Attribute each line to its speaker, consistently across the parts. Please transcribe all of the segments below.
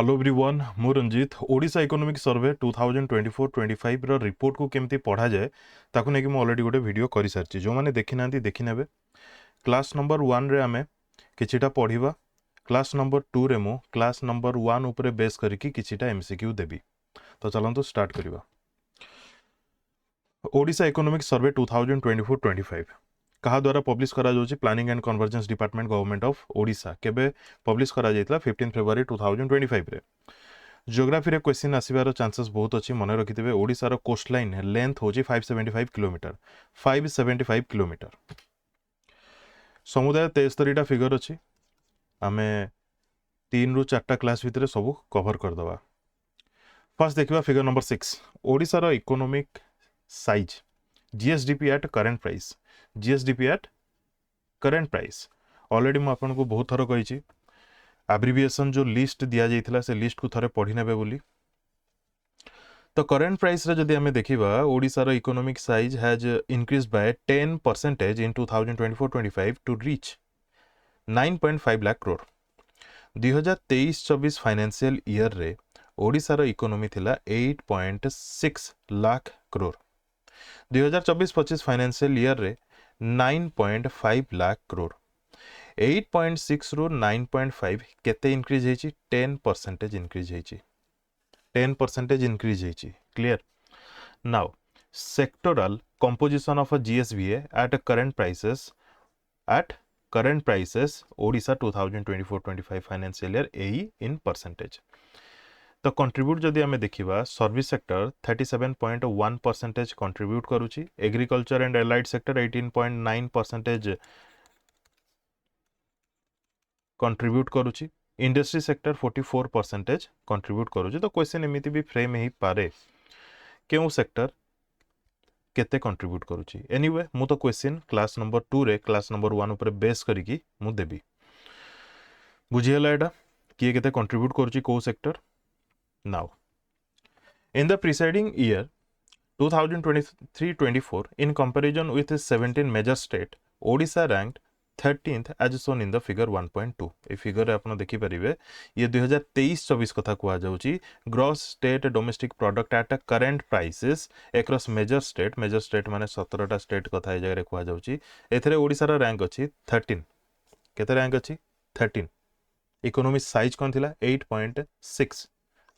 Speaker 1: Hello everyone मु Ranjit Odisha economic survey 2024-25 रो report को केमती पढ़ा जाए ताकू नेकी मु ऑलरेडी गोटे वीडियो करि सारची जो माने देखि नांती देखि नेबे। क्लास नंबर 1 रे आमे किछिटा पढ़िबा, क्लास नंबर 2 रे मु क्लास नंबर 1 ऊपर बेस करिकि किछिटा एमसीक्यू देबी। तो चलंतु स्टार्ट करिबा। ओडिशा इकोनॉमिक सर्वे 2024-25 कहा द्वारा पब्लिश करा जाउची planning and convergence department government of Odisha केबे पब्लिश करा जाइतला 15 फरवरी 2025 रे। जियोग्राफी रे क्वेश्चन आसीबार चांसेस बहुत अच्छी मन रखिथे। ओडिशार कोस्ट लाइन लेंथ होची 575 किलोमीटर 575 किलोमीटर। समुदाय 73 टा फिगर अच्छी आमे 3 रु 4 क्लास भितर सब कवर कर दवा। फर्स्ट देखिबा फिगर नंबर 6 ओडिशार economic size GSDP at current price. GSDP at current price already मु आपन को बहुत थरो कहिची एब्रिविएशन जो लिस्ट दिया जाइथिला से लिस्ट को थरे पढ़ी नेबे बोली। तो करंट प्राइस रे जदि हमें देखिबा ओडिसा रो economic size has increase by 10% in 2024-25 to reach 9.5 lakh crore. 2023-24 financial year रे ओडिसा रो इकोनॉमी थिला 8.6 लाख करोड़। 2024-25 फाइनेंशियल ईयर रे 9.5 लाख करोड़। 8.6 रू 9.5 केते इंक्रीज हेची 10% इंक्रीज हेची 10% इंक्रीज हेची clear. Now sectoral composition of a GSVA at current prices Odisha 2024-25 financial year AE in percentage. तो contribute जदि हमें देखिबा सर्विस सेक्टर 37.1% कंट्रीब्यूट करूची। Agriculture and allied sector 18.9% contribute करूची। इंडस्ट्री सेक्टर 44% कंट्रीब्यूट करूची। तो क्वेश्चन एमिति भी फ्रेम ही पारे केउ सेक्टर केते कंट्रीब्यूट करूची। एनीवे मु तो क्वेश्चन क्लास नंबर 2 रे क्लास नंबर 1 ऊपर बेस करिकी मु देबी। बुझी हला एटा किए केते कंट्रीब्यूट करूची को sector. Now in the presiding year 2023-24 in comparison with 17 major state Odisha ranked 13th as shown in the figure 1.2। ए फिगर रे आपण देखि परिबे ये 2023-24 कथा कुआ जाउची gross state domestic product at current prices across major state माने 17 टा स्टेट कथा ए जगह रे कुआ जाउची। एथरे ओडिशा रा रैंक अछि 13। केते रैंक अछि 13। इकोनॉमी साइज कोन थिला 8.6।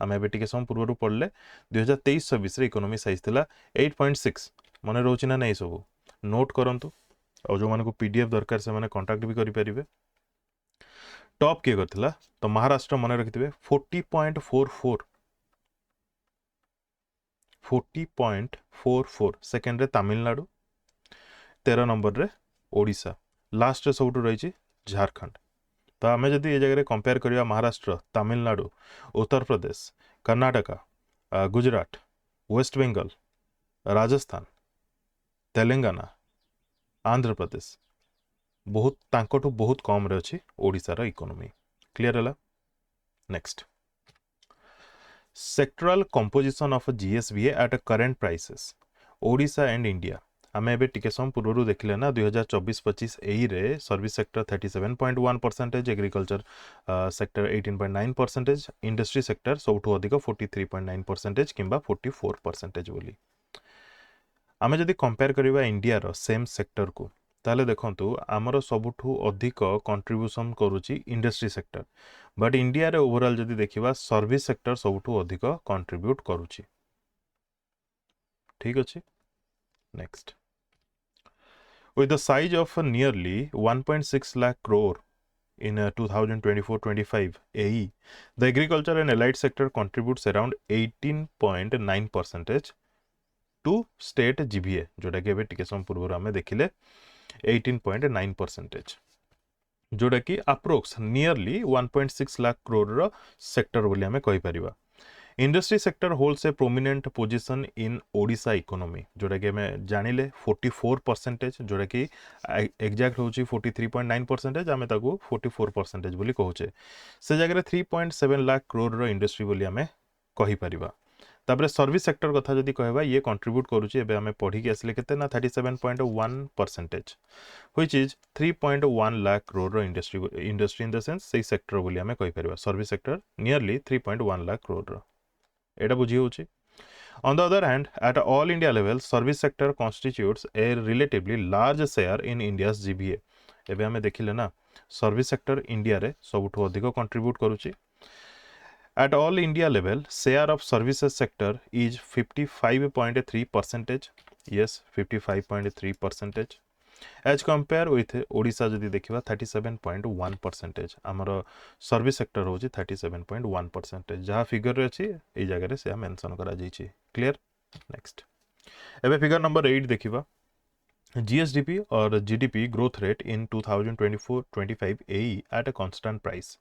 Speaker 1: आमे एबे टिके सम पूर्व पढ़ले 2023-24 रे इकोनॉमी साइज थिला 8.6। मने रोची ना नै सब नोट करंतु और जो मानको पीडीएफ दरकार से माने कांटेक्ट भी करि परिबे। टॉप के करथिला तो महाराष्ट्र मने रखिथिबे 40.44 40.44। सेकंड रे तमिलनाडु 13 नंबर रे ओडिशा लास्ट रे सबटु रहिछि झारखंड। तो आमे जदि ए जगह रे कंपेयर करिया महाराष्ट्र तमिलनाडु उत्तर प्रदेश कर्नाटका गुजरात वेस्ट बेंगल राजस्थान तेलंगाना आंध्र प्रदेश बहुत तांकोटु बहुत कम रे अछि ओडिसा रा इकोनॉमी। क्लियर हला। Next sectoral composition of GSVA at current prices Odisha and India. आमे एबे टिके सम पूर्व देखिले ना 2024-25 एई रे service sector 37.1%, agriculture sector 18.9%, industry sector सबठु अधिक 43.9% किंबा 44% बोली। आमे जदि कंपेयर करिबा इंडिया रो सेम सेक्टर को ताले देखंतु हमर सबठु अधिक कंट्रीब्यूशन करूची इंडस्ट्री सेक्टर, बट इंडिया रे ओवरऑल जदि देखिबा सर्विस सेक्टर सबठु अधिक कंट्रीब्यूट करूची। ठीक अछि। Next with the size of nearly 1.6 lakh crore in 2024-25 AE, the agriculture and allied sector contributes around 18.9% to state GVA जोटा कि एबे टिके सम पूर्व हमें देखिले 18.9%, जोटा कि अप्रोक्स नियरली 1.6 लाख करोड़ रो सेक्टर बोली हमें कहि परिबा। Industry sector holds a prominent position in Odisha economy जोटा कि हमें जानिले 44%, जोटा कि एक्जाक्ट होची 43.9%, आमे ताकू 44% बोली कहूचे। से जगह 3.7 लाख करोड़ रो इंडस्ट्री बोली हमें कहि परिबा। तापर सर्विस सेक्टर कथा जदि कहबा ये कंट्रीब्यूट करूची एबे हमें पढ़ी के आसले केते ना 37.1% which is 3.1 lakh crore industry in the sense से सेक्टर बोली हमें कहि परबा service sector nearly 3.1 lakh crore एटा बुझी होची। On the other hand, at all India level, service sector constitutes a relatively large share in India's GVA. एबे हमें देखिले ना सर्विस सेक्टर इंडिया रे सबुठो अधिक कंट्रीब्यूट करूची। At all India level, share of services sector is 55.3%. Yes, 55.3%. As compare with Odisha जदि देखिबा 37.1%. हमर सर्विस सेक्टर होची 37.1%. जहाँ फिगर रे अछि ए जगह रे से मेंशन करा जाइछि। क्लियर? नेक्स्ट एबे फिगर नंबर 8 देखिबा GSDP और GDP growth rate in 2024-25 AE at a constant price.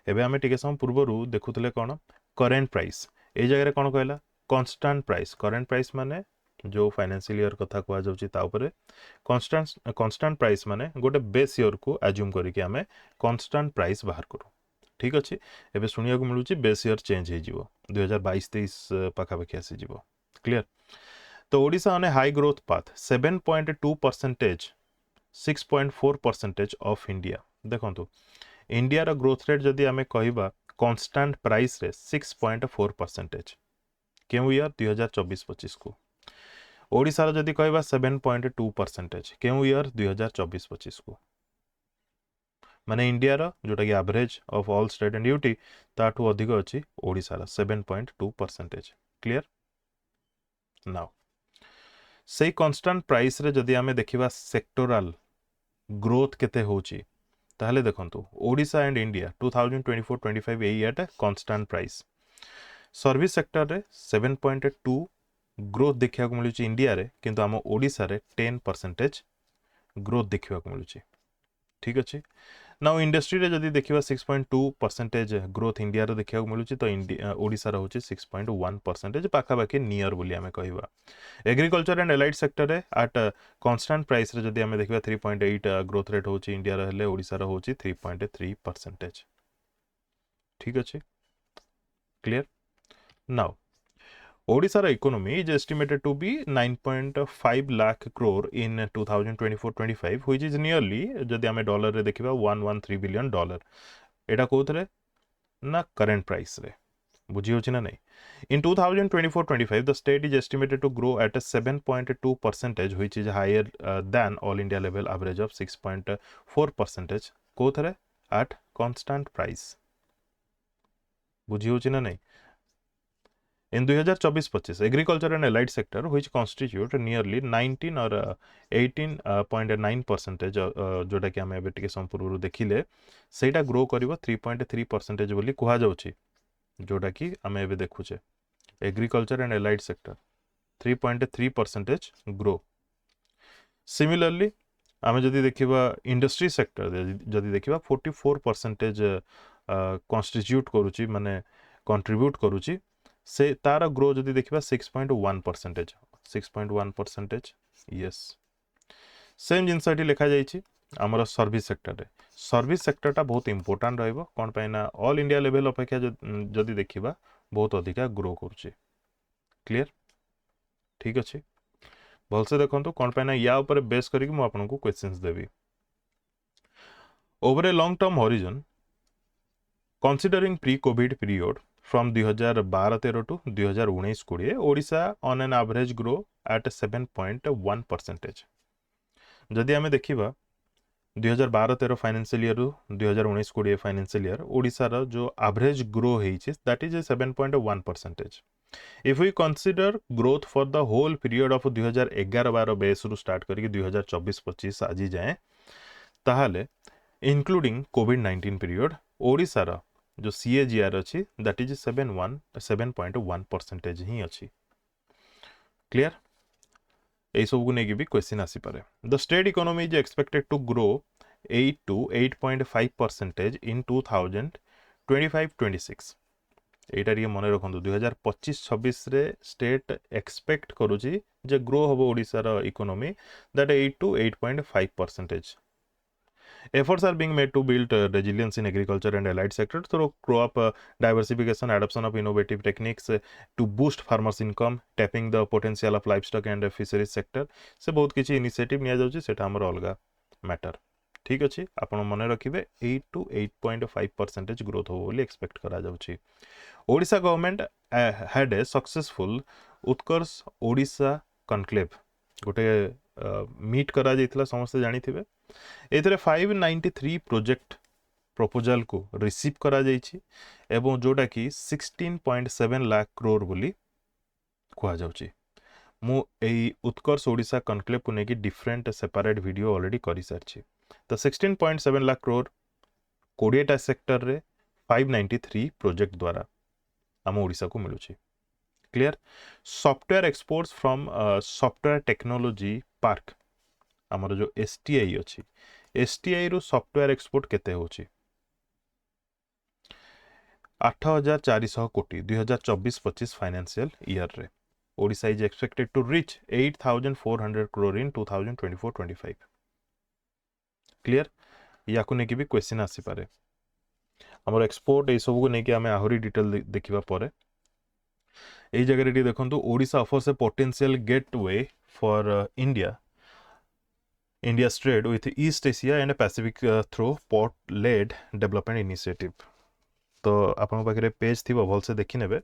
Speaker 1: एबे हमें टिके सम पूर्वरु देखुतले कोन करंट प्राइस ए जगह रे कोन कहला कांस्टेंट प्राइस। करंट प्राइस माने जो फाइनेंशियल ईयर कथा कुआ जाउची ता ऊपर कांस्टेंट प्राइस माने गोटे बेस ईयर को अज्यूम करिके हमें कांस्टेंट प्राइस बाहर करू। ठीक अछि एबे सुनिया को मिलुची बेस ईयर चेंज हे जिवो 2022-23 पाखा पाखी आसी जिवो। क्लियर? तो Odisha on A high growth path 7.2%, 6.4% of India. देखो इंडिया रा ग्रोथ रेट जदि आमे कहबा कांस्टेंट प्राइस रे 6.4%। केउ ईयर 2024-25 को। ओडिशा रा जदि कहबा 7.2%। केउ ईयर 2024-25 को। माने इंडिया रा जोटा कि average of all state and UT ताठू अधिक अछि ओडिशा रा 7.2%। क्लियर? नाउ से कांस्टेंट प्राइस रे जदि आमे देखिबा सेक्टोरल ग्रोथ केते होची ताहले देखंतु Odisha and India 2024-25 AE at constant price. Service sector रे 7.2 ग्रोथ देखिया को मिलुची इंडिया रे किंतु हम ओडिशा रे 10% ग्रोथ देखिया को मिलुची। ठीक अछि नाउ इंडस्ट्री रे जदि देखिबा 6.2% ग्रोथ इंडिया रे देखिया को मिलुची तो ओडिशा रे होची 6.1% पाखा बाकी नियर बोली हमें कहबा। एग्रीकल्चर एंड एलाइड सेक्टर रे एट कांस्टेंट प्राइस रे जदि हमें देखिबा 3.8 ग्रोथ रेट होची इंडिया रे हेले ओडिशा रे होची 3.3%। ठीक अछि clear? Now Odisha economy is estimated to be 9.5 lakh crore in 2024-25 which is nearly जदि हमें डॉलर रे देखिबा 113 बिलियन डॉलर। एटा कोथरे ना करंट प्राइस रे बुझी होची ना नहीं। In 2024-25 the state is estimated to grow at a 7.2% which is higher than all India level average of 6.4%। कोथरे at constant price बुझी होची ना नहीं। In 2024-25, agriculture and allied sector, which constitute nearly 19 or 18.9%, जोटा कि हमें एबे संपूर्ण देखिले सेटा ग्रो करिवो 3.3% बोली कुहा जाउची जोटा कि हमें एबे देखुचे agriculture and allied sector 3.3% grow. Similarly हमें जदि देखिबा इंडस्ट्री सेक्टर जदि देखिबा 44% कॉन्स्टिट्यूट करूची माने कंट्रीब्यूट करूची से तारा ग्रो जदि देखिबा 6.1%। यस सेम जिनसटी लिखा जाइछि हमर सर्विस सेक्टर रे। सर्विस सेक्टरटा बहुत इंपोर्टेंट रहइबो कोन पैना ऑल इंडिया लेवल अपेक्षा जदि देखिबा बहुत अधिका ग्रो करूची। क्लियर? ठीक अछि भलसे देखंतु कोन पैना या ऊपर बेस करिक मु आपनको questions Devi. Over a long term horizon considering pre-COVID period from 2012-13 to 2019-20 Odisha on an average grow at 7.1%। जदि हमें देखिबा 2012-13 financial year 2019-20 financial year Odisha रो जो एवरेज ग्रो हेइछि that is 7.1%। If we consider growth for the whole period of 2011-12 base रु start करके 2024-25 आजि जाए ताहाले इंक्लूडिंग कोविड-19 पीरियड ओडिशा रो जो CAGR अच्छी दैट इज 7.1% ही अच्छी। क्लियर? यही सब को नेकी भी क्वेश्चन आसी पारे। The state economy is expected to grow 8 to 8.5% in 2025-26। एटा रे मन रखंतु 2025-26 रे स्टेट एक्सपेक्ट करूची जे ग्रो होबो ओडिसा रो economy that 8 to 8.5%। Efforts are being made to build resilience in agriculture and allied sectors through crop diversification, adoption of innovative techniques to boost farmers' income, tapping the potential of livestock and fisheries sector. से बहुत किसी initiative निया जाउची सेटा हमर अलगा matter. ठीक अछि आपण मने रखिबे 8 to 8.5% ग्रोथ हो बोली एक्सपेक्ट करा जाउची. Odisha government had a successful Utkarsh Odisha conclave गोटे मीट करा जाइथिला समस्त जानिथिबे. एथरे 593 प्रोजेक्ट प्रपोजल को रिसीव करा जाइछि एवं जोटा कि 16.7 लाख करोड़ बोली कुआ जाउछि. मु एई उत्कर्ष ओडिशा कनक्लेव को नेकी डिफरेंट सेपरेट वीडियो ऑलरेडी करि सारछि. तो 16.7 लाख करोड़ 20टा सेक्टर रे 593 प्रोजेक्ट द्वारा आम ओडिशा को मिलुछि. Clear. Software exports from software technology park आमर जो एसटीआई अछि एसटीआई रो सॉफ्टवेयर एक्सपोर्ट केते होछि 8400 कोटी 2024-25 फाइनेंशियल ईयर रे. Odisha is expected to reach 8400 crore in 2024-25. Clear. याकु नेकी भी क्वेश्चन आसी पारे. हमर एक्सपोर्ट ए सब को नेकी हमें आहुरी डिटेल देखिबा परे. एई जगह रे देखंतु Odisha offers A potential gateway for India India's trade with East Asia and Pacific through port-led development initiative. तो आपन पाखरे पेज थिबो भल से देखि नेबे.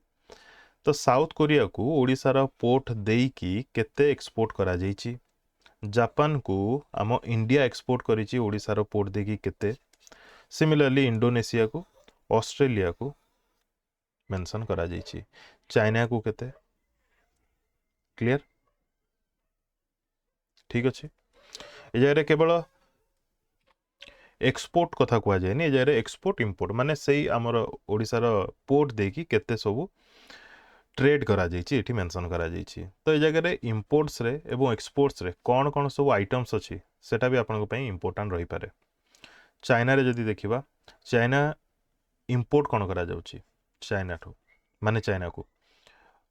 Speaker 1: तो साउथ कोरिया को ओडिसा रा पोर्ट देई की केते एक्सपोर्ट करा जाईची. जापान को आम इंडिया एक्सपोर्ट करिची ओडिसा रा पोर्ट देई की केते. सिमिलरली इंडोनेशिया को ऑस्ट्रेलिया को मेंशन करा जाईची. चाइना को केते. क्लियर. ठीक अछि. ए जगह केवल एक्सपोर्ट कथा कुआ जाए नि. ए जगह एक्सपोर्ट इंपोर्ट माने सेही हमर ओडिसा रा पोर्ट देकी केते सब ट्रेड करा जाईची एठी मेंशन करा जाईची. तो ए जगह इंपोर्ट्स रे एवं एक्सपोर्ट्स रे कोन कोन सब आइटम्स अछि सेटा भी आपन पई इंपोर्टेंट रही पारे. चाइना रे जदी देखिबा चाइना इंपोर्ट कोन करा जाउची चाइना ठो माने चाइना को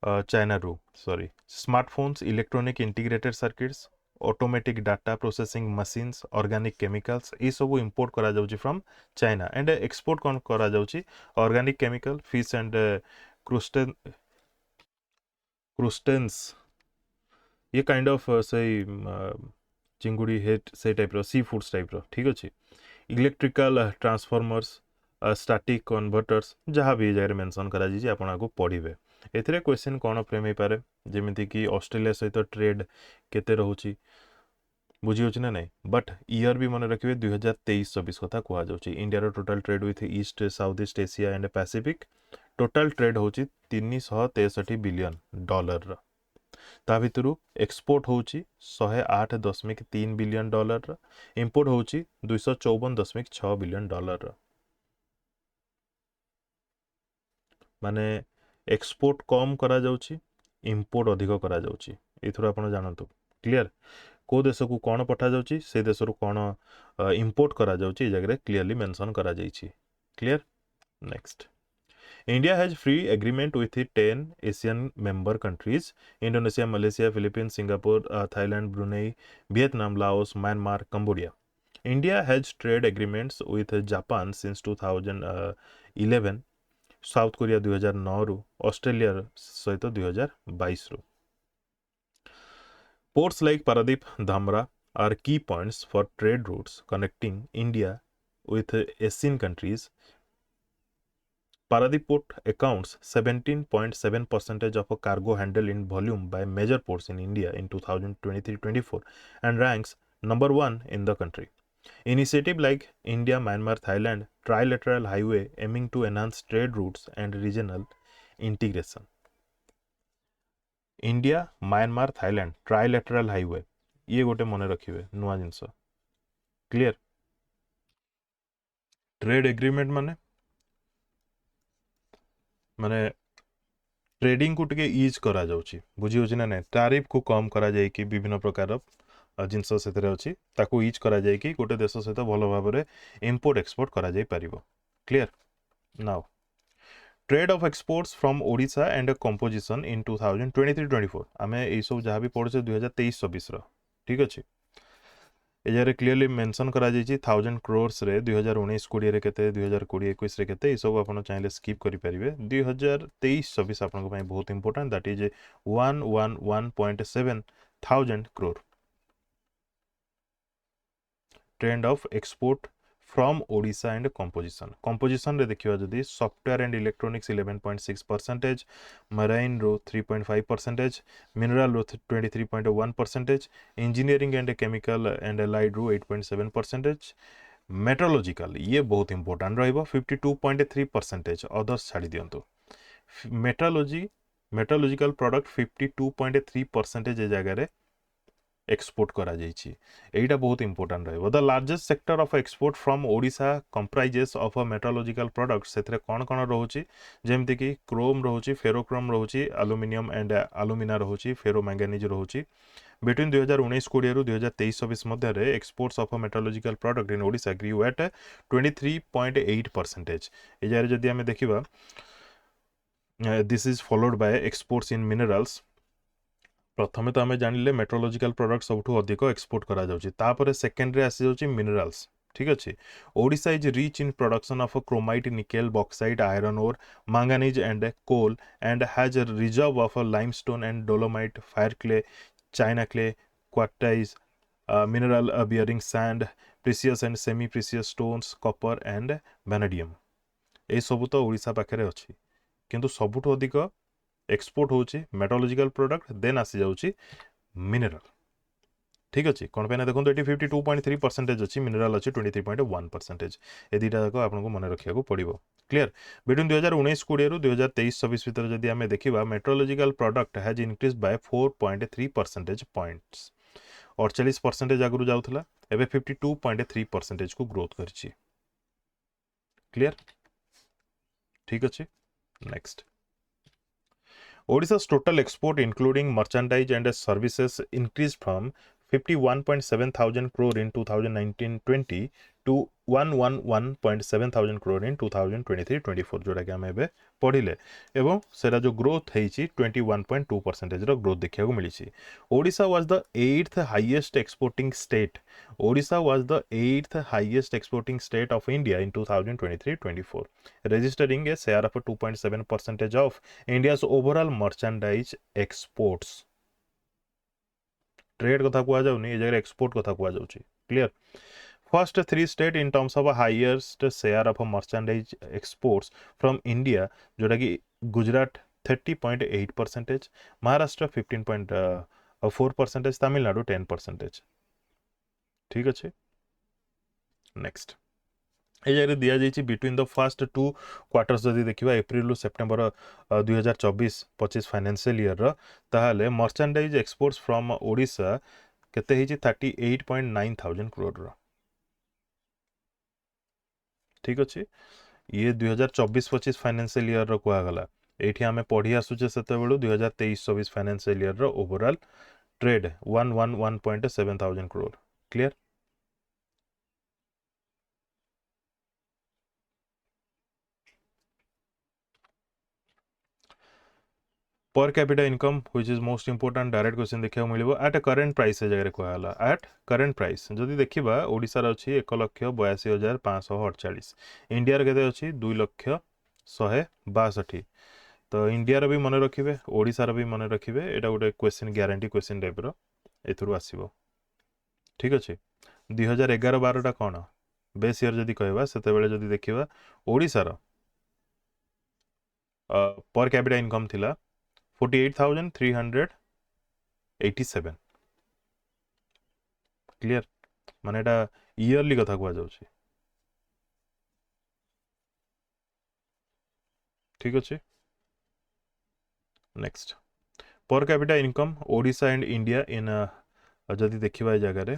Speaker 1: चाइना रो sorry smartphones, electronic integrated circuits, automatic data processing machines, organic chemicals ये सब इंपोर्ट करा जाउची फ्रॉम चाइना. एंड एक्सपोर्ट कोन करा जाउची organic chemical, fish and crustaceans ये काइंड ऑफ से चिंगुड़ी हेट से टाइप रो सी फूड्स टाइप रो. ठीक अछि. इलेक्ट्रिकल ट्रांसफॉर्मर्स, स्टैटिक कन्वर्टर्स जहाँ भी जगह मेंशन करा जाइए आपण आगो पढ़िबे. एथिरे क्वेश्चन कोन फ्रेम हे पारे जेमिति कि ऑस्ट्रेलिया सहित ट्रेड केते रहउची बुझी होची ना नहीं. बट ईयर भी मन रखिबे 2023-24 कथा कुआ जाउची. इंडिया रो total trade with east south east Asia and Pacific total trade होची 363 बिलियन डॉलर रा. ता भितरु एक्सपोर्ट होची 108.3 बिलियन डॉलर रा. इंपोर्ट होची 254.6 बिलियन डॉलर रा. माने एक्सपोर्ट कम करा जाउची इंपोर्ट अधिक करा जाउची. एथुर आपण जानंतु. क्लियर. को देश को कोन पठा जाउची से देश रो कोन इंपोर्ट करा जाउची ए जगह क्लियरली मेंशन करा जाईची. Clear. Next. India has free agreement with 10 Asian member countries Indonesia, Malaysia, Philippines, Singapore, Thailand, Brunei, Vietnam, Laos, Myanmar, Cambodia. India has trade agreements with Japan since 2011, South Korea 2009 ରୁ Australia ସହିତ 2022 ରୁ. Ports like Paradip, Dhamra are key points for trade routes connecting India with Asian countries. Paradip port accounts 17.7% of a cargo handled in volume by major ports in India in 2023-24 and ranks number 1 in the country. Initiative like India, Myanmar, Thailand trilateral highway aiming to enhance trade routes and regional integration. India, Myanmar, Thailand trilateral highway ये गोटे मन रखिबे नुआ जिंस. Clear. Trade agreement माने माने trading को टिके ease करा जाउची बुझी होची ना नै. टैरिफ को कम करा जाय कि विभिन्न प्रकार जिंस सेतरे अछि ताको ईज करा जाय कि गोटे देश सहित भलो भाबरे इंपोर्ट एक्सपोर्ट करा जाय परिबो. Clear. Now trade of exports from Odisha and composition in 2023-24 आमे ए सब जहाँ भी पढ़े 2023-24 रो. ठीक अछि. ए जगह क्लीयरली मेंशन करा जायछि 1000 crores रे 2019 20 रे केते 2020 21 रे केते ए सब आपण चाहिले स्किप करि परिबे 2023 24 आपण पई बहुत important that is 111.7 thousand crore trend of export from Odisha and composition रे देखिवा जदी software and electronics 11.6%, marine row 3.5%, mineral row 23.1%, engineering and chemical and allied row 8.7%, meteorological ये बहुत important रहिबो 52.3%, others छाडी दियंतु meteorological product 52.3% ए जगह रे एक्सपोर्ट करा जायछि एटा बहुत इंपोर्टेंट रहबो the largest sector of export from Odisha comprises of a metallurgical products सेतरे कोन कोन रहउछि जेमति कि क्रोम रहउछि फेरोक्रोम रहउछि एल्युमिनियम एंड एल्युमिना रहउछि फेरो मैंगनीज रहउछि बिटवीन 2019-20 रु 2023-24 मध्ये रे exports of a metallurgical product in Odisha grew at 23.8%. ए जारे जदी हमें देखिबा this is followed by exports in minerals प्रथमे तो आम जानिले मेट्रोलॉजिकल प्रोडक्ट सबठू अधिक एक्सपोर्ट करा जाउछि तापर सेकंड रे आसी जाउछि मिनरल्स ठीक अछि Odisha is rich in production of chromite nickel bauxite iron ore manganese and coal and has a reserve of limestone and dolomite fire clay china clay quartzite mineral bearing sand precious and semi precious stones copper and vanadium ए सब तो ओडिशा पाखरे अछि किंतु सबठू अधिक export होची meteorological product then आसी जाउची मिनरल ठीक अछि कोन पेना देखो 52.3% अछि मिनरल अछि 23.1% ए दिटा जाको आपनको मने रखिया को पड़िबो क्लियर बिटवीन 2019-20 रु 2023-24 भीतर जदी हमें देखिबा metrological product has increased by 4.3 percentage points और 40% आगरु जाउथला एबे 52.3% को ग्रोथ करछि क्लियर ठीक अछि next Odisha's total export including merchandise and services increased from 51.7 thousand crore in 2019-20 to 111.7 thousand crore in 2023-24 जोड़ा कि हमें एबे पढ़िले एवं सेरा जो ग्रोथ हेछि 21.2% रो ग्रोथ देखिया को मिलिछि Odisha was the 8th highest exporting state Odisha was the 8th highest exporting state of India in 2023-24 registering a share of 2.7% of India's overall merchandise exports trade कथा कुआ जाउनी ए जगह एक्सपोर्ट कथा कुआ जाउची clear first 3 state in terms of highest share of merchandise exports from India जोटा कि गुजरात 30.8%, महाराष्ट्र 15.4%, तमिलनाडु 10%. ठीक अच्छे नेक्स्ट ए जगह दिया जाइए बिटवीन द फर्स्ट 2 क्वार्टर्स जदि देखिबा एप्रिल सेप्टेम्बर 2024-25 फाइनेंशियल ईयर रो ताहाले मर्चेंडाइज एक्सपोर्ट्स फ्रॉम ओडिशा केते हिची 38.9 thousand crore रो ठीक अछि ये 2024-25 फाइनेंशियल ईयर रो कुआ गला एठी हमें पढ़ी आसुचे सेते बेलु 2023-24 फाइनेंशियल ईयर रो overall trade 111.7 thousand crore clear per capita income which is most important direct question देखिया मिलिबो एट अ करंट प्राइस ए जगह कहला एट करंट प्राइस जदि देखिबा ओडिसा रा अछि 1,82,548 इंडिया रे केते अछि 2,162 तो इंडिया रे भी मने रखिबे ओडिसा रे भी मने रखिबे एटा गोटे क्वेश्चन गारंटी क्वेश्चन टाइप रो एथुरु आसीबो ठीक अछि 2011-12 टा कोन बेस ईयर जदि कहबा सेते बेले जदि देखिबा ओडिसा रो पर कैपिटा इनकम थिला 48,387 क्लियर माने एटा ईयरली कथा कुआ जाउछि ठीक अछि नेक्स्ट पर capita income Odisha and India in जदि देखिबा ए जगह रे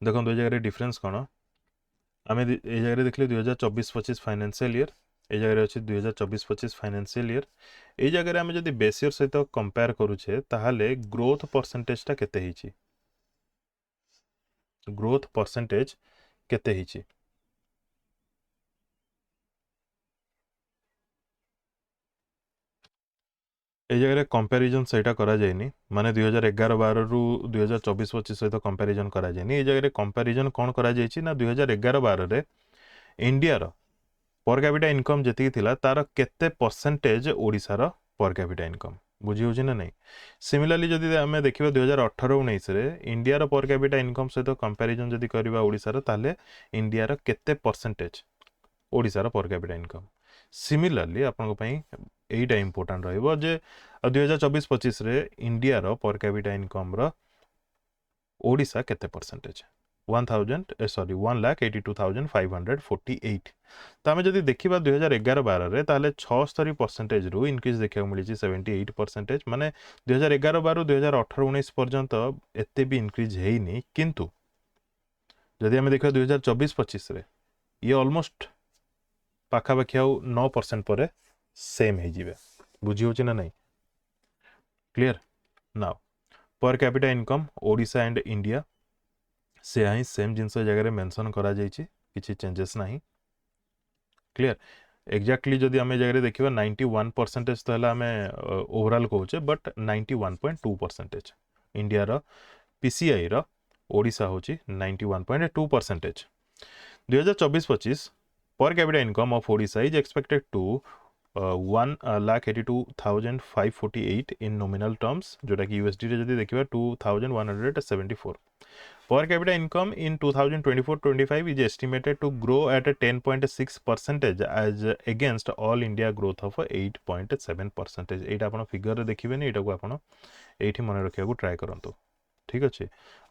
Speaker 1: देखो दो जगह रे डिफरेंस कोन आमे ए जगह रे देखले 2024-25 फाइनेंशियल ईयर ए जगह रे अछि 2024-25 फाइनेंशियल ईयर ए जगह रे आमे जदि बेस ईयर सहित कंपेयर करूछे ताहाले ग्रोथ परसेंटेज ता केते हिची ग्रोथ परसेंटेज केते हिची এই জায়গায় কম্পারিজন সেটা করা যায়নি মানে 2011-12 রু 2024-25 সহিত কম্পারিজন করা যায়নি এই জায়গায় কম্পারিজন কোন করা যাইছি না 2011-12 রে ইন্ডিয়ার पर कैपिटा इनकम जी थिला तार केते परसेंटेज ओडिशार पर कैपिटा इनकम बुझी होची ना नहीं सिमिलरली जदि आम देखा 2018-19 रे इंडियार पर कैपिटा इनकम सहित कंपैरिजन जदि करबा ओडिशार ताले इंडियार केते परसेंटेज ओडिशार पर कैपिटा इनकम सिमिलरली आपन पई एटा इंपोर्टेंट रहइबो जे 2024-25 रे इंडियार पर कैपिटा इनकम रो ओडिशा केते परसेंटेज 1,82,548 तो आम जब देखा 2011-12 रे ताले 76% रु इनक्रीज देखा मिली 78% माने 2011-12 2018-19 पर्यंत एते भी इनक्रीज हेनी किंतु जदि आम देखा 2024-25 रे ये ऑलमोस्ट पाखापाखि आउ 9% पर सेम हो जाए बुझी होची ना नहीं क्लियर नाउ पर capita income Odisha and India से ही सेम जिनस जगह मेंशन करा जाइछि किछि चेंजेस नहीं क्लियर एक्जाक्टली जदि आम जगह देखा 91% तो आम ओवरऑल कहूचे बट 91.2% इंडिया पीसीआई रो ओडिशा होची 91.2%। 2024-25 per capita income of Odisha is expected to 1,82,548 in nominal terms जोटा कि यूएसडी रे जदि देखिबा 2,174 per capita income in 2024-25 is estimated to grow at a 10.6% as against all India growth of 8.7%। एटा आपण figure रे देखिबे नै एटा को आपण एठी मने रखिया को ट्राई करंतु ठीक अछि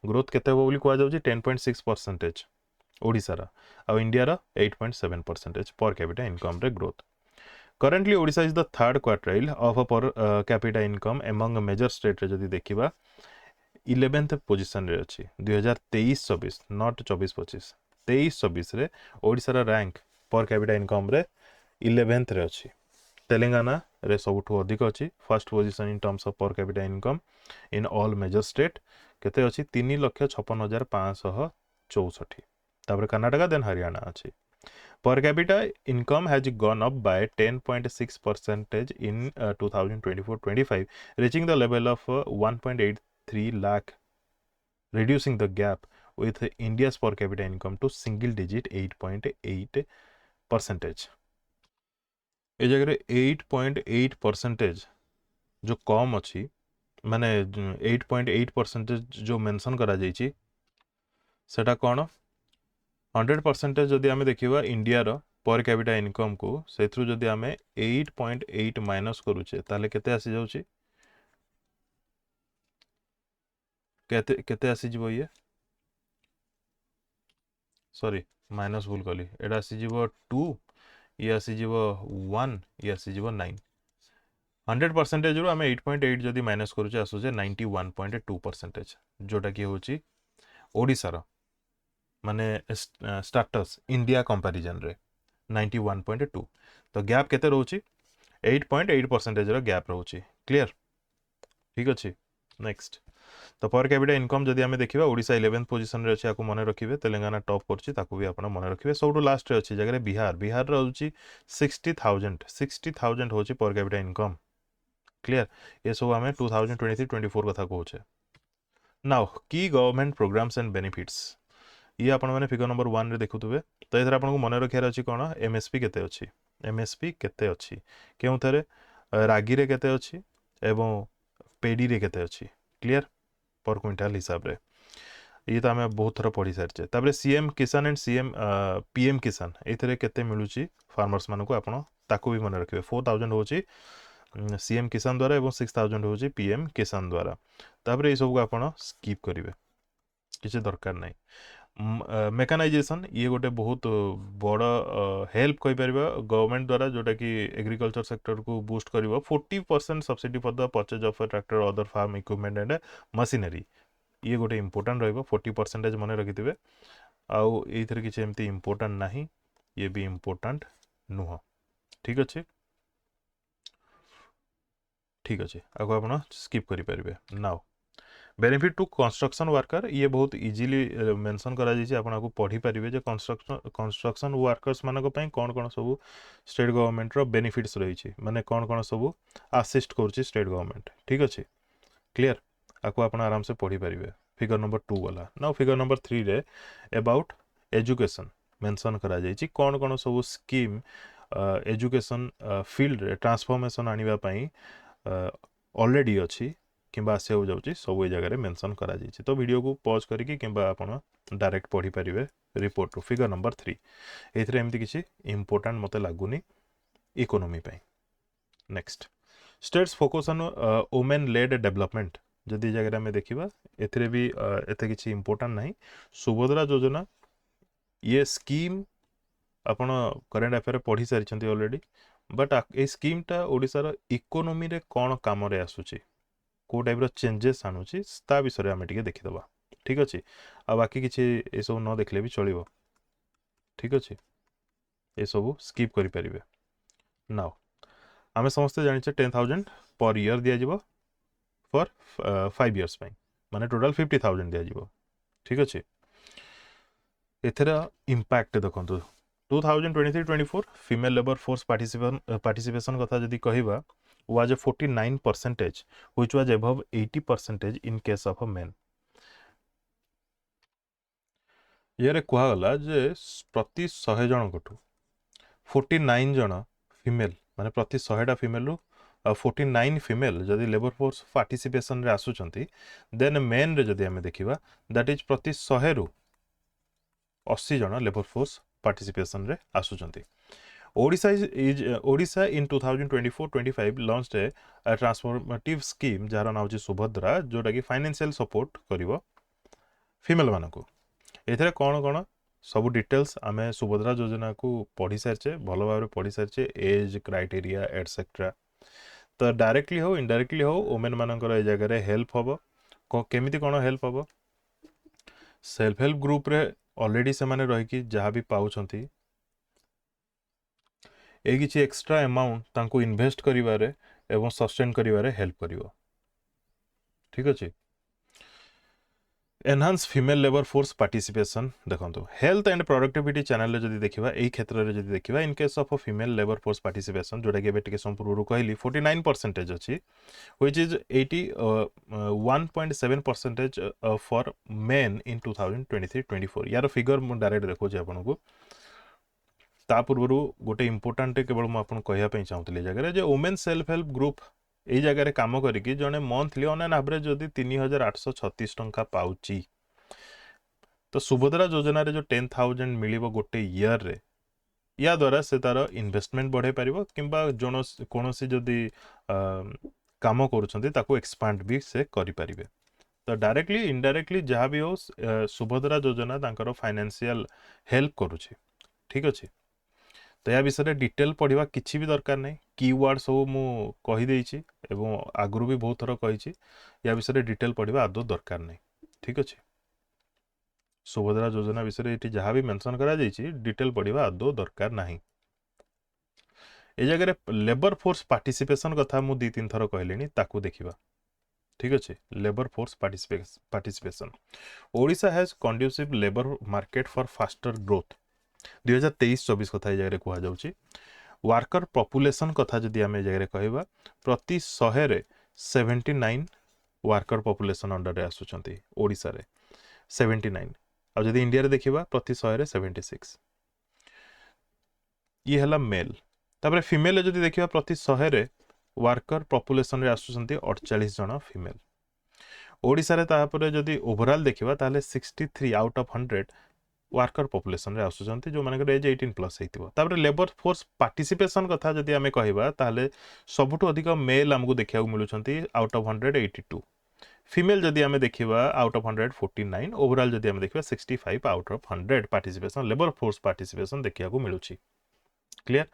Speaker 1: ग्रोथ केते हो बोली कोआ जाउची 10.6% ओडिसा रा आ इंडिया रा 8.7% पर कैपिटा इनकम रे growth currently Odisha is the third quartile of per capita income among major state रे जदि देखिबा 11th पोजिशन रे अछि 2023-24 नॉट 24-25 23-24 रे ओडिसा रा रैंक पर कैपिटा इनकम रे 11th रे अछि तेलंगाना रे सबुठु अधिक अछि first position in terms of per capita income in all major state केते अछि 3,56,564 तापर कर्नाटक देन हरियाणा अछि per capita income has gone up by 10.6% in 2024-25 reaching the level of 1.83 lakh reducing the gap with India's per capita income to single digit 8.8%। ए जगह 8.8% जो कम अच्छी माने 8.8% जो mention करा जाइछि सेटा कोन 100% जदि आम देखा इंडिया रो पर कैपिटा इनकम को से जदि आम 8.8 माइनस करूचे ताले केते आसी जाउची केते आसी जीवो ये सॉरी माइनस भूल कली एटा आसी जीवो 2 ये आसी जीवो 1 ये आसी जीवो 9 100% रु आम 8.8 जदि माइनस करूचे आसुचे 91.2% जोटा कि होची ओडिसा रो माने स्टेटस इंडिया कंपैरिजन रे 91.2 तो गैप केते रहउची 8.8% रो गैप रहउची क्लियर ठीक अछि नेक्स्ट तो पर कैपिटा इनकम जदि आमे देखिबा ओडिसा 11th पोजीशन रे अछि आकु मने रखिबे तेलंगाना टॉप करछि ताकु भी आपण मने रखिबे सबटु लास्ट रे अछि जगह बिहार रहउची 60,000 होची पर कैपिटा इनकम क्लियर ये सब आमे 2023-24 कथा कहउछे नाउ की गवर्नमेंट प्रोग्राम्स एंड बेनिफिट्स ये आपण माने फिगर नंबर 1 रे देखुतबे तो एथरा आपण को मने रखियार अछि कोन एमएसपी केते अछि एमएसपी केते अछि केउ थरे रागी रे केते अछि एवं पेडी रे केते अछि क्लियर पर क्विंटल हिसाब रे ये तो हमें बहुत थर पढ़ी सारी तापर सीएम किसान एंड सीएम पीएम किसान एथरे केते मिलुची फार्मर्स मानको आपण ताको भी मने रखिबे 4000 होची सीएम किसान द्वारा एवं 6000 होची पीएम किसान द्वारा तापर ए सब को आपण स्किप करिवे किछि दरकार नै मेकानाइजेशन ये गोटे बहुत बड़ हेल्प कहि परिबा गवर्नमेंट द्वारा जोटा कि एग्रीकल्चर सेक्टर को बूस्ट करिवो 40% subsidy for the purchase of tractor other farm equipment and machinery ये गोटे इंपोर्टेंट रहिबो 40% मने रखिथिबे आउ एथरे किछि एमती इंपोर्टेंट नाही ये भी इंपोर्टेंट नुह ठीक अछि आगो आपण स्किप करि परिबे now benefit to construction worker ये बहुत इजीली मेंशन करा जाइए आपण आपको पढ़ी पारिबे जे कंस्ट्रक्शन वर्कर्स मानक पई कोन कोन सब स्टेट गवर्नमेंट रो बेनिफिट्स रही माने कोन कोन सब असिस्ट करूची स्टेट गवर्नमेंट ठीक अछि क्लियर आपको आपण आराम से पढ़ी पारिबे फिगर नंबर 2 वाला नाउ फिगर नंबर 3 रे अबाउट एजुकेशन मेंशन करा जाइए कोन कोन सब स्कीम एजुकेशन फील्ड रे ट्रांसफॉर्मेशन आनिबा पई ऑलरेडी अछि किंबा आसे जाऊँगी सब ये जगह मेंशन करा जाइए तो वीडियो को पॉज करके किंबा आपण डायरेक्ट पढ़ी पारिबे रिपोर्ट रो फिगर नंबर 3 एथरे एमती किछि इंपोर्टेंट मते लागुनी इकोनॉमी पे next states focus on women lead development जदि जगह में देखिबा एथरे भी एते किछि इंपोर्टेंट नहीं सुभद्रा योजना ये स्कीम आपण करेंट अफेयर पढ़ी सारिछंती ऑलरेडी बट ए स्कीम टा ओडिसा रो इकोनॉमी रे कोन काम रे आसुची को टाइप चेंजेस आणुची ता विषय आम टे देखीदबा ठीक अच्छे आ बाकी किसी ये सब न देखले भी चलो ठीक अच्छे ये सब स्किप करें नाउ आम समस्ते जाने 10,000 पर ईयर दिज्व फॉर 5 इयर्स माने टोटल 50,000 दिज्व ठीक अच्छे एथर इम्पैक्ट देखो 2023-24 फीमेल लेबर फोर्स पार्टिसिपेशन कथा जदि कहवा was a 49% which was above 80% in case of a men ये कहगला जे प्रति 100 जन कटू 49 जन फीमेल माने प्रति 100टा फीमेल 49 फीमेल जदि लेबर फोर्स पार्टिसिपेशन रे आसुचंती देन मेन रे जदि हमें देखिबा दैट इज प्रति 100 रु 80 जन लेबर फोर्स पार्टिसिपेशन रे आसुचंती Odisha in 2024-25 launched a transformative scheme jar नाम होची सुभद्रा जोटा कि फाइनेंशियल सपोर्ट करिवो फीमेल मानकू एथरे कोन कोन सब डिटेल्स आमे सुभद्रा योजना को पढ़ी सारचे भलो भाबरे पढ़ी सारचे एज क्राइटेरिया एटसेट्रा तो डायरेक्टली हो इनडायरेक्टली हो वुमेन मानकर ए जगह रे हेल्प हबो केमिति कोन हेल्प हबो सेल्फ हेल्प ग्रुप रे ऑलरेडी से माने रही कि जहाँ भी पाउछंती ए किसी एक्स्ट्रा अमाउंट तांको इन्वेस्ट करिवारे एवं सस्टेन करिवारे हेल्प करिवो ठीक अछि enhance female labour force participation देखंतु हेल्थ एंड प्रोडक्टिविटी चैनल रे जदि देखिबा एई क्षेत्र रे जदि देखिबा in case of female labour force participation जोटा कि बेटिके संपूर्ण कहली 49% अछि व्हिच इज 81.7% फॉर मेन इन 2023-24 यार फिगर मु डायरेक्ट देखो जे आपन को ता पूर्व गोटे इंपोर्टाट केवल मुझे कहवाई चाहूली जगह जे वुमेन सेल्फ हेल्प ग्रुप ये जगह काम करी जड़े मंथली ऑन एन एवरेज जदि 3,836 टंका पाउची तो सुभद्रा योजना रे जो 10,000 मिल गोटे ईयर रे या द्वारा से तार इन्वेस्टमेंट बढ़े पार कि कौन जदि काम कर एक्सपांड भी से करें तो डायरेक्टली इनडायरेक्टली जहाँ भी हो सुभद्रा योजना तांकर फाइनेंशियल हेल्प करुच्ची ठीक अच्छे तो या विषय डिटेल पढ़ा किसी भी दरकार नहीं कीवर्ड सब मु कहीदे आगु भी बहुत थर कही या विषय डिटेल पढ़ा आदौ दरकार नहीं ठीक अच्छे सुभद्रा योजना विषय ये जहाँ भी मेंशन करा डिटेल पढ़ा आदौ दरकार नहीं ए जगह लेबर फोर्स पार्टिसिपेशन कथा मु 2-3 थर कहली ताकू देखिबा ठीक अच्छे labour force participation Odisha has conducive labour market for faster growth 2023-24 कथा जगह कह जाउची वर्कर पॉपुलेशन कथा जदि आम जगह कहवा प्रति 100 रे 79 वर्कर पॉपुलेशन अंडर रे आसुचंती ओडिशा रे 79 आ जदि इंडिया रे देखिबा प्रति 100 रे 76 ये हला मेल तापर फीमेल जदि देखिबा प्रति 100 रे वर्कर पॉपुलेशन रे आसुचंती 48 जन फीमेल ओडिशा रे तापर जदि ओवरऑल देखिबा ताले 63 आउट ऑफ 100 वर्कर पॉपुलेशन रे आसुचंती जो मानकर एज 18+ हेतिबो तापर लेबर फोर्स पार्टिसिपेशन कथा जदि आमे कहबा ताले सबुठो अधिक मेल हमकु देखिया मिलुचंती आउट ऑफ 100 82 फीमेल जदि आमे देखिबा आउट ऑफ 100 49 ओवरऑल जदि आमे देखिबा 65 out of 100 participation labour force participation देखिया मिलुची क्लियर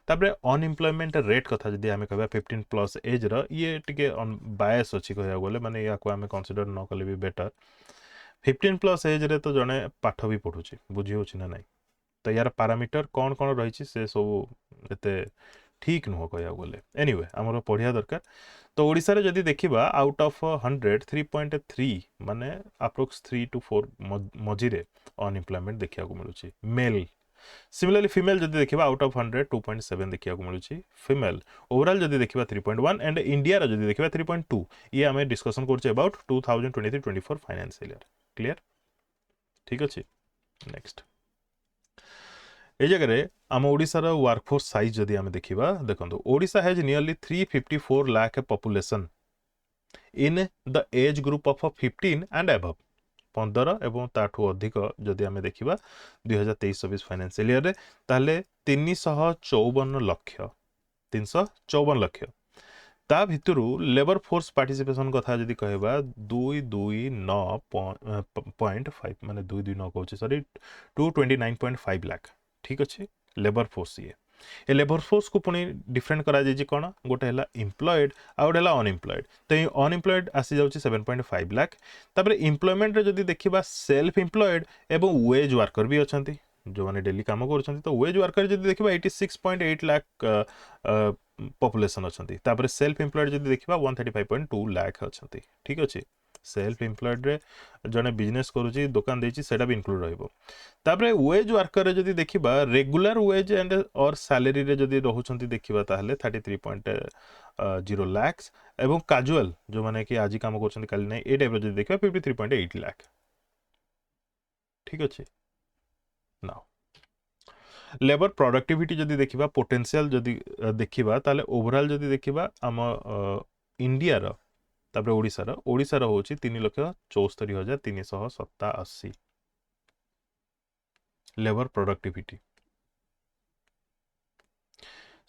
Speaker 1: तापर अनएम्प्लॉयमेंट रेट कथा जदि आमे कहबा 15+ एज रो ये टिके बायस अछि कहया बोले माने या को आमे कंसीडर न कले भी बेटर 15+ एज रे तो जने पाठ भी पढ़ुची बुझी होची ना नहीं तो यार पैरामीटर कौन कौन रही से सब एते ठीक नुह कह गले एनीवे आमर पढ़िया दरकार तो ओडिशा रे जदि देखिबा आउट ऑफ 100 3.3 माने अप्रोक्स 3 to 4 मझिरे अनएम्प्लॉयमेंट देखिया को मिलुची मेल सिमिलरली फीमेल जदि देखिबा आउट ऑफ 100 2.7 देखिया को मिलुची फीमेल ओवरऑल जदि देखिबा 3.1 एंड इंडिया रे जदि देखिबा 3.2 ये आमे डिस्कशन करछे अबाउट 2023-24 फाइनेंशियल ईयर क्लियर ठीक अछि नेक्स्ट ए जगह आम ओडिशार वर्कफोर्स साइज जदि आमे देखिबा देखंतु Odisha has nearly 354 lakh population in the age group of 15 and above 15 एवं ताठू अधिक जदि आमे देखिबा 2023-24 फाइनेंशियल ईयर रे ताले 354 लाख 354 लाख ता भितरु लेबर फोर्स पार्टिसिपेशन कथा जदि कहबा 229.5 माने 229 कहउछि सॉरी 229.5 लाख ठीक अच्छे लेबर फोर्स ये लेबर फोर्स को पुणी डिफरेंट करा जाइए कौन गोटे है एम्प्लॉयड आ गोटे है अनएम्प्लॉयड तो ये अनएम्प्लॉयड आसी जाउछि 7.5 लाख तापर एम्प्लॉयमेंट रे जदि देखिबा सेल्फ एम्प्लॉयड एवं वेज वर्कर भी अछंती जो माने डेली काम करछंती तो वेज वर्कर जदि देखिबा 86.8 लाख पॉपुलेशन अछंती तापर सेल्फ एम्प्लॉयड जदि देखिबा 135.2 लाख अछंती ठीक अछि सेल्फ एम्प्लॉयड रे जने बिजनेस करूची दुकान देची सेटा भी इंक्लूड रहइबो तापरे वेज वर्कर रे जदि देखिबा रेगुलर वेज एंड और सैलरी रे जदि रहउछंती देखिबा ताहले 33.0 लाख एवं कैजुअल जो माने कि आज काम करछंती काली नै ए टाइप रे जदि देखिबा 53.8 लाख ठीक अछि नाउ लेबर प्रोडक्टिविटी जदि देखिबा पोटेंशियल जदि देखिबा ताले ओवरऑल जदि देखिबा हम इंडिया रो तापर ओडिशा रो होची 3,74,387 लेबर प्रोडक्टिविटी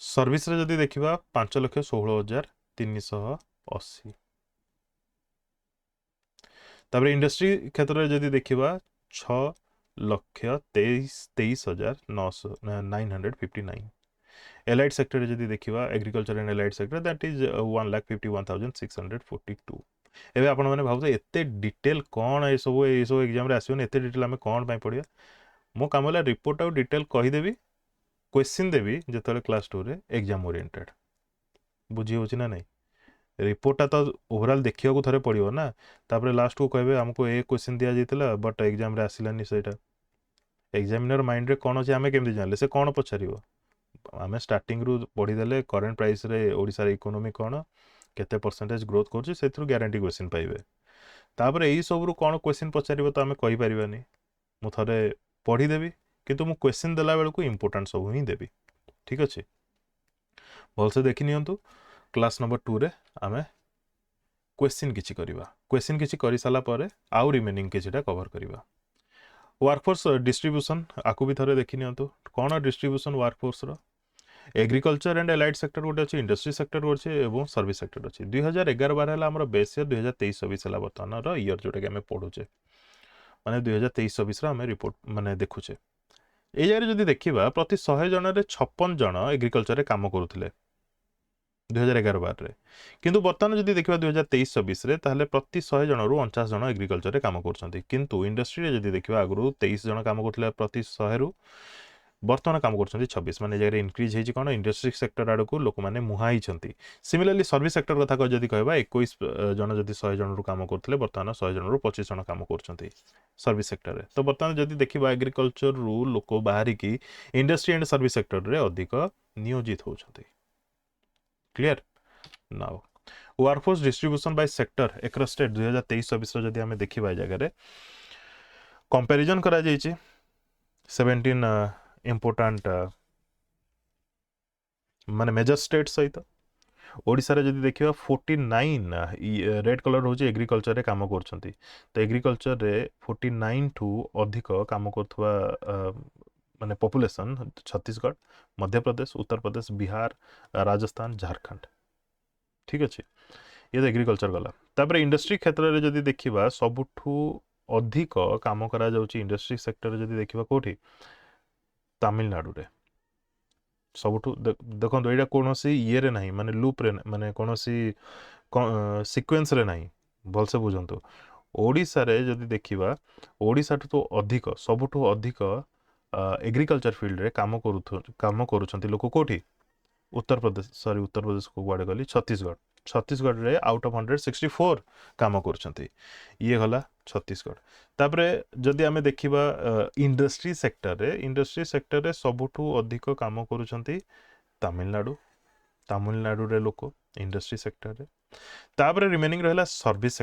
Speaker 1: सर्विस रे जदि देखिबा 5,16,380 तापर इंडस्ट्री क्षेत्र रे जदि देखिबा 6,23,959 एलाइड सेक्टर रे जदि देखिबा agriculture and allied sector that is 1,51,642 एबे आपण माने भाबो एते डिटेल कोन ए सब एग्जाम रे आसीबो एते डिटेल हमें कोन पय पड़िया मो कामला रिपोर्ट आउ डिटेल कहि देबी क्वेश्चन देबी जेतले क्लास 2 रे एग्जाम ओरिएंटेड बुझी होची ना नहीं रिपोर्टा तो ओवरऑल देखिया को थरे पड़ियो ना तापर लास्ट को कहबे हमको ए क्वेश्चन दिया जैतला बट एग्जाम रे आसिलानी सेटा एग्जामिनर माइंड रे कोन अछि हमें केमदि जानले से कोन पछारियो आमे स्टार्टिंग रु पढ़ी देले करंट प्राइस रे ओडिसा रे इकोनॉमी कोन केते परसेंटेज ग्रोथ करछि सेथरु गारंटी क्वेश्चन पाइबे तापर एई सब रु कोन क्वेश्चन पछारिबो तो आमे कहि परिबानी मु थरे पढ़ी देबी किंतु मु क्वेश्चन देला बेल को इंपोर्टेंट सब ही देबी ठीक अछि भलसे देखि नियंतु क्लास नंबर 2 रे आमे क्वेश्चन किछि करिबा क्वेश्चन किछि करि साला परे आउ रिमेनिंग किछिटा कवर करिबा वर्कफोर्स डिस्ट्रीब्यूशन आकु भी थरे देखि नियंतु कोन डिस्ट्रीब्यूशन वर्कफोर्स रो एग्रीकल्चर एंड एलाइड सेक्टर गोटे अच्छे इंडस्ट्री सेक्टर अच्छे और सर्विस सेक्टर अच्छे 2011-12 है आम बेस ईयर 2023-24 है बर्तमान ईयर जोटा कि आम पढ़ुचे माने 2023-24 आम रिपोर्ट माने देखुचे ये जगह जदि देखिबा प्रति 100 जन रे 56 जन एग्रीकल्चर रे काम करुथिले 2011-12 रे किंतु बर्तमान जदि देखिबा 2023-24 रे ताहले प्रति 100 जन रु 49 जन एग्रीकल्चर रे काम करछंती किंतु इंडस्ट्री रे जदि देखिबा आगु 23 जन काम करथिले प्रति 100 रु बर्तमान काम कर 26 माने जगह इनक्रीज होती कौन इंडस्ट्री सेक्टर आड़ को लोक मैंने मुहाई सिमिलरली सर्विस सेक्टर कथा जदि कहबा 21 जन जदि 100 जन रु काम करथिले बर्तमान 100 जन रु 25 जन काम करछंती सर्विस सेक्टर रे तो बर्तमान जदि देखिबा एग्रीकल्चर रु लोक बाहरी की इंडस्ट्री एंड सर्विस सेक्टर रे अधिक नियोजित होछंती clear now workforce distribution by sector across state 2023-24 जदि हमें देखिबा जगह रे कंपैरिजन करा जायछि 17 इम्पोर्टाट माने मेजर स्टेट सहित ओडिशा रे जदि देखिबा 49 रेड कलर होची एग्रीकल्चर रे काम करछंती तो एग्रीकल्चर रे 49 ठू अधिक काम करथवा माने पॉपुलेशन छत्तीसगढ़ मध्य प्रदेश उत्तर प्रदेश बिहार राजस्थान झारखंड ठीक अछि ये तो एग्रीकल्चर गला तापर इंडस्ट्री क्षेत्र रे जदि देखिबा सबठू अधिक काम करा जाउची इंडस्ट्री सेक्टर रे जदि देखिबा कोठी तमिलनाडु रे सबठू देखो एटा कोनोसी ये रे नहीं माने लूप रे माने कोनोसी सीक्वेंस रे नहीं भलसे बुझंतु ओडिसा रे जदि देखिबा ओडिसा तो अधिक सबठू अधिक एग्रीकल्चर फील्ड रे काम करूछंती लोक कोठी उत्तर प्रदेश को कुआडे गली छत्तीसगढ़ रे आउट ऑफ 164 काम करछंती ये गला छत्तीसगढ़। तापरे जदि आमे देखिबा इंडस्ट्री सेक्टर रे सबुठु अधिक काम करूछंती तमिलनाडु रे लोक इंडस्ट्री सेक्टर रे। तापरे रिमेनिंग रहला सर्विस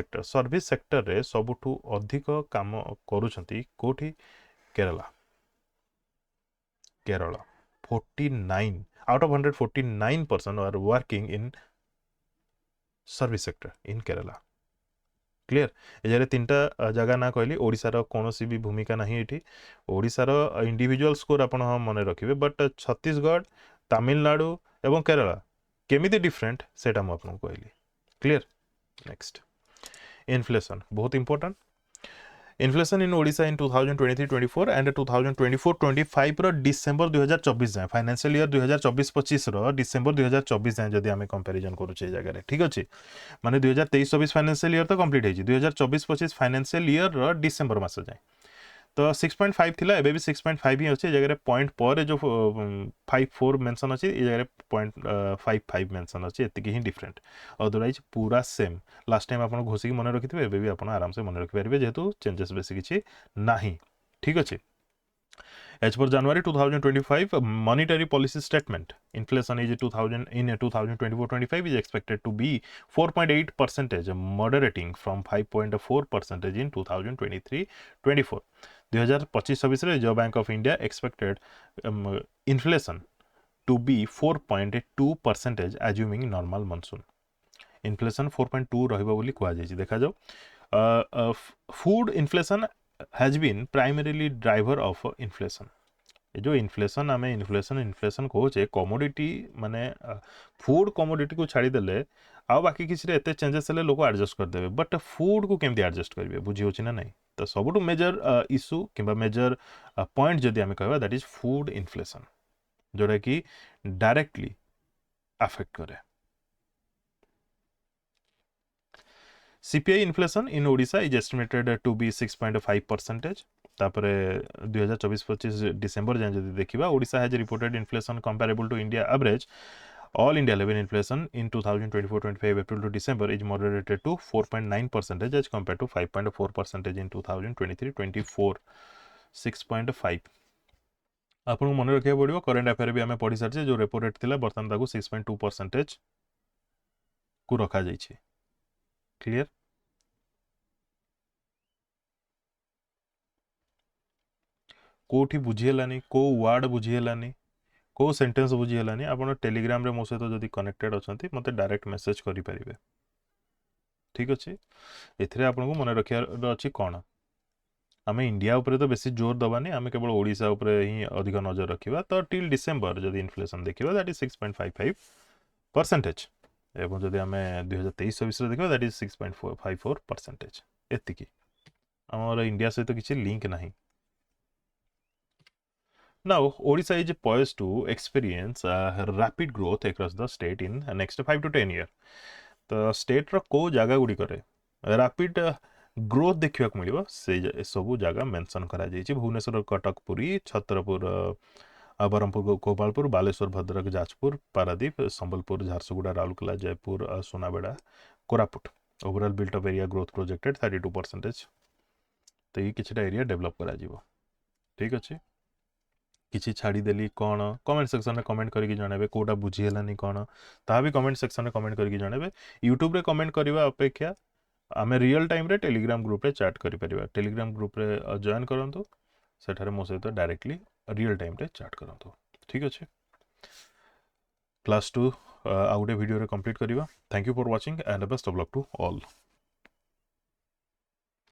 Speaker 1: सेक्टर रे सबुठु अधिक काम करूछंती कोठी Kerala 49 out of 149% are working in service sector in Kerala। Clear एजारे तीनटा जगह ना कहली ओडिशार कौनसी भी भूमिका नहीं एठी ओडिशार इंडिविजुअल स्कोर आपण मन रखिबे बट छत्तीसगढ़ तमिलनाडु एवं केरला केमिति डिफरेंट सेटा म आपन कहली। क्लियर नेक्स्ट इन्फ्लेशन बहुत important inflation in Odisha in 2023-24 and 2024-25 रो डिसेंबर 2024 जाए फाइनेंशियल ईयर 2024-25 रो डिसेंबर 2024 जाए जदि आमे कंपैरिजन करू छै जगह रे ठीक अछि माने 2023-24 फाइनेंशियल ईयर तो कंप्लीट हेछि 2024-25 फाइनेंशियल ईयर रो डिसेंबर मास जाए तो 6.5 थिला एबे भी 6.5 ही अछि जगह रे पॉइंट पर जो 54 मेंशन अछि ए जगह रे 0.55 मेंशन अछि एति ही डिफरेंट अदरवाइज पूरा सेम लास्ट टाइम आपण घोसी की मन रखिथिबे एबे भी आपण आराम से मन रखि परिबे जेतु चेंजेस बेसी किछि नाही ठीक अछि। As per January 2025 monetary policy statement inflation is 2024-25 is expected to be 4.8% moderating from 5.4% in 2023-24 2025-26 Reserve Bank of India expected inflation to be 4.2% assuming normal monsoon inflation 4.2 रहिबा बोली कुआ जायछि देखा जाओ food inflation has been primarily driver of inflation जो inflation आम inflation कहे commodity माने food commodity को छाड़ी देले आ बाकी किसी एते चेंजेस हेले लोक एडजस्ट करदेवे बट फूड को केमती एडजस्ट करेंगे बुझी होची ना नहीं तो सबुठ मेजर इश्यू किंबा मेजर पॉइंट जदि आम कहबा दैट इज फूड इन्फ्लेशन जोड़ा कि डायरेक्टली अफेक्ट करे। CPI inflation in Odisha is estimated to be 6.5%. तापरे 2024-25 डिसेंबर जाए जदि देखिबा Odisha has reported inflation comparable to India average all India level inflation in 2024-25 April to December is moderated to 4.9% as compared to 5.4% in 2023-24 6.5 आपन मन रखिया पड़िबो current affair भी हमें पढ़ी सारछे जो रेपो रेट थिला बर्तन ताकू 6.2% को रखा जाइछे। क्लियर कोठी बुझीलानी को वर्ड बुझीलानी को सेंटेंस बुझीलानी आपण टेलीग्राम रे मो सहित जदी कनेक्टेड अछंती मते डायरेक्ट मेसेज करि परिबे ठीक अछि एथिरे आपन को मन रखिया अछि कोन आमे इंडिया ऊपर तो बेसी जोर दबानी आमे केवल ओडिसा ऊपर ही अधिक नजर रखिबा तो टिल डिसेंबर जदी इन्फ्लेशन देखिबा दैट इज 6.55% एवं जदि आमे 2023-24 रे देखिबा दैट इज 6.54% एतिकी हमर इंडिया सहित किछि लिंक नाही। Now, Odisha is poised to experience rapid growth across the state in next 5 to 10 years. तो स्टेट रो को जगह गुडी करे रैपिड ग्रोथ देखिया को मिलिबो से सब जगह मेंशन करा जायछि Bhubaneswar Cuttack Puri Chhatrapur Berhampur Gopalpur Baleswar Bhadrak Jajpur Paradip Sambalpur Jharsuguda Rourkela Jeypore Sunabeda Koraput overall built up area growth projected 32% तो ये किछटा एरिया डेवलप करा जिवो ठीक अछि किसी छाड़ी देली कौन कमेंट सेक्शन में कमेंट करके जणाबे कोटा बुझी हेलानी कौन ता भी कमेंट सेक्शन में कमेंट करके जणाबे यूट्यूब रे कमेंट करबा अपेक्षा आमे रियल टाइम रे टेलीग्राम ग्रुप रे चैट करि परिबा टेलीग्राम ग्रुप रे जॉइन करंतु सेठारे मो सहित डायरेक्टली रियल टाइम रे चैट करंतु ठीक अछि। क्लास 2 आ गुटे वीडियो रे कंप्लीट करिबा thank you for watching and best of luck to all.